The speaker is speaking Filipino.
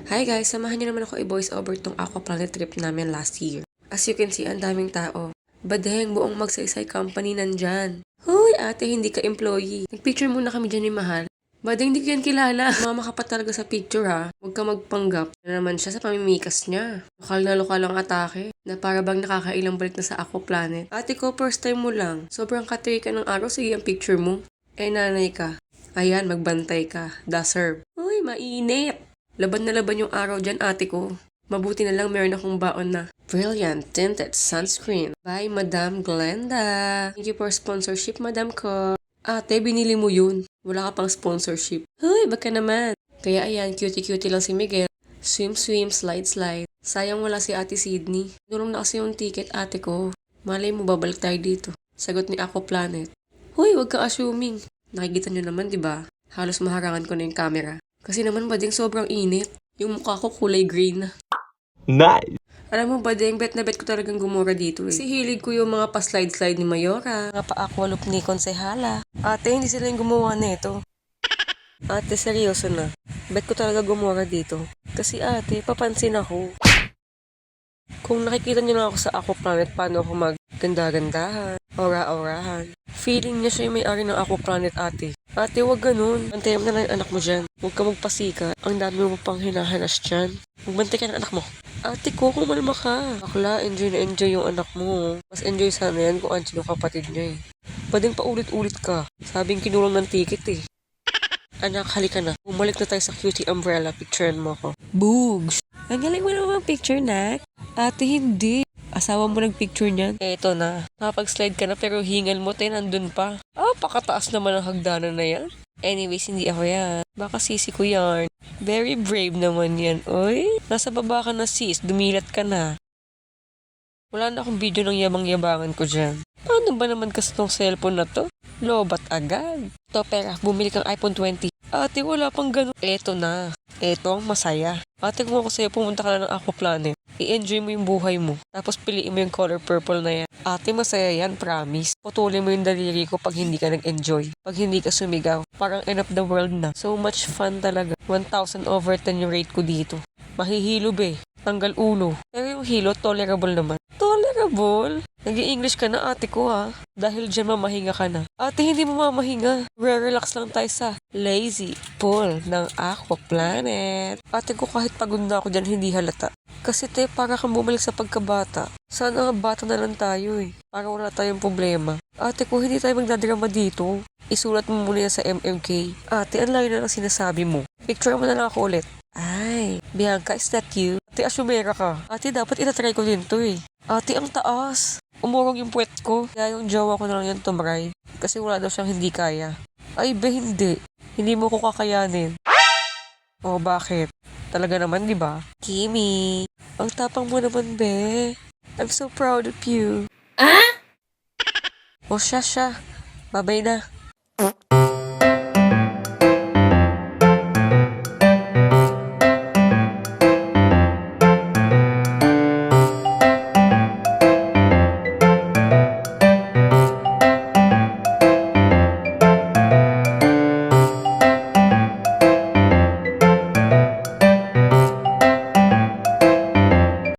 Hi guys, samahan niyo naman ako i-voice over tong Aquaplanet trip namin last year. As you can see, ang daming tao. Badeng, buong magsaysay company nandyan. Hoy ate, hindi ka employee. Nagpicture muna kami dyan ni Mahal. Badeng, hindi ko yan kilala. Mama ka pa talaga sa picture ha. Huwag ka magpanggap. Na naman siya sa pamimikas niya. Lokal na lokal ang atake. Na para bang nakakailang balik na sa Aquaplanet. Ate ko, first time mo lang. Sobrang katiri ka ng araw. Sige ang picture mo. Eh nanay ka. Ayan, magbantay ka. Deserve. Uy, mainit. Laban na laban yung araw dyan, ate ko. Mabuti na lang meron akong baon na Brilliant Tinted Sunscreen by Madam Glenda. Thank you for sponsorship, Madam ko. Ate, binili mo yun. Wala ka pang sponsorship. Hoy, baka naman. Kaya ayan, cutie-cutie lang si Miguel. Swim-swim, slide-slide. Sayang wala si Ate Sydney. Durong na kasi yung ticket, ate ko. Malay mo, babalik tayo dito. Sagot ni Aquaplanet. Hoy, wag kang assuming. Nakikita nyo naman, di ba? Halos maharangan ko na yung camera. Kasi naman bading sobrang init. Yung mukha ko kulay green. Nice! Alam mo bading, bet na bet ko talagang gumura dito eh. Kasi hilig ko yung mga pa-slide-slide ni Mayora. Mga pa-aqualoop ni Konsehala. Ate, hindi sila yung gumawa nito. Ate, seryoso na. Bet ko talaga gumura dito. Kasi ate, papansin ako. Kung nakikita niyo lang ako sa Aquaplanet, paano ako magganda-gandahan, aura-aurahan. Feeling niya siya yung may-ari ng Aquaplanet, ate. Ate, wag ganun. Bantayan mo na lang yung anak mo dyan. Huwag ka magpasika. Ang dami mo pang hinahanas dyan. Magbantay ka ng anak mo. Ate ko, kumalma ka. Bakla, enjoy na enjoy yung anak mo. Mas enjoy sana yan kung andyan yung kapatid niya eh. Pwedeng paulit-ulit ka. Sabing kinulang ng ticket eh. Anak, halika na. Bumalik na tayo sa cutie umbrella. Picturean mo ko. Boogs! Ang galing mo naman picture, Nak. Ate, hindi. Asawa mo nagpicture niyan? Eto na. Nakapag-slide ka na pero hingal mo tayo nandun pa. Pakataas naman ang hagdanan na yan. Anyways, hindi ako yan. Baka sisi ko yan. Very brave naman yan, oy. Nasa baba ka na sis, dumilat ka na. Wala na akong video ng yabang-yabangan ko dyan. Paano ba naman kasi tong cellphone na to? Lobat agad. To pera, bumili kang iPhone 20. Ate, wala pang ganun. Eto na. Eto ang masaya. Ate, kung ako sa'yo, pumunta ka na ng Aquaplanet. I-enjoy mo yung buhay mo. Tapos piliin mo yung color purple na yan. Ate, masaya yan, promise. Putulin mo yung daliri ko pag hindi ka nag-enjoy. Pag hindi ka sumigaw. Parang end of the world na. So much fun talaga. 1,000 over 10 yung rate ko dito. Mahihilo be. Tanggal ulo. Pero yung hilo, tolerable naman. Tolerable? Nag-i-English ka na ate ko ha. Dahil dyan mamahinga ka na. Ate, hindi mo mamahinga. Re-relax lang tayo sa lazy pool ng Aquaplanet. Ate ko, kahit pagod na ako dyan, hindi halata. Kasi te, para kang bumalik sa pagkabata. Sana nga bata na lang tayo eh. Para wala tayong problema. Ate ko, hindi tayo magdadrama dito. Isulat mo muna yan sa MMK. Ate, ang layo na lang sinasabi mo. Picture mo na lang ako ulit. Ay, Bianca, is that you? Ate, asumera ka. Ate, dapat itatry ko din to eh. Ate, ang taas. Umurong yung puwet ko. Kaya yung jowa ko na lang yan tumry. Kasi wala daw siyang hindi kaya. Ay, be, hindi. Hindi mo ko kakayanin. Oh, bakit? Talaga naman, di ba? Kimi, ang tapang mo naman, be. I'm so proud of you. Oh, siya. Babay na.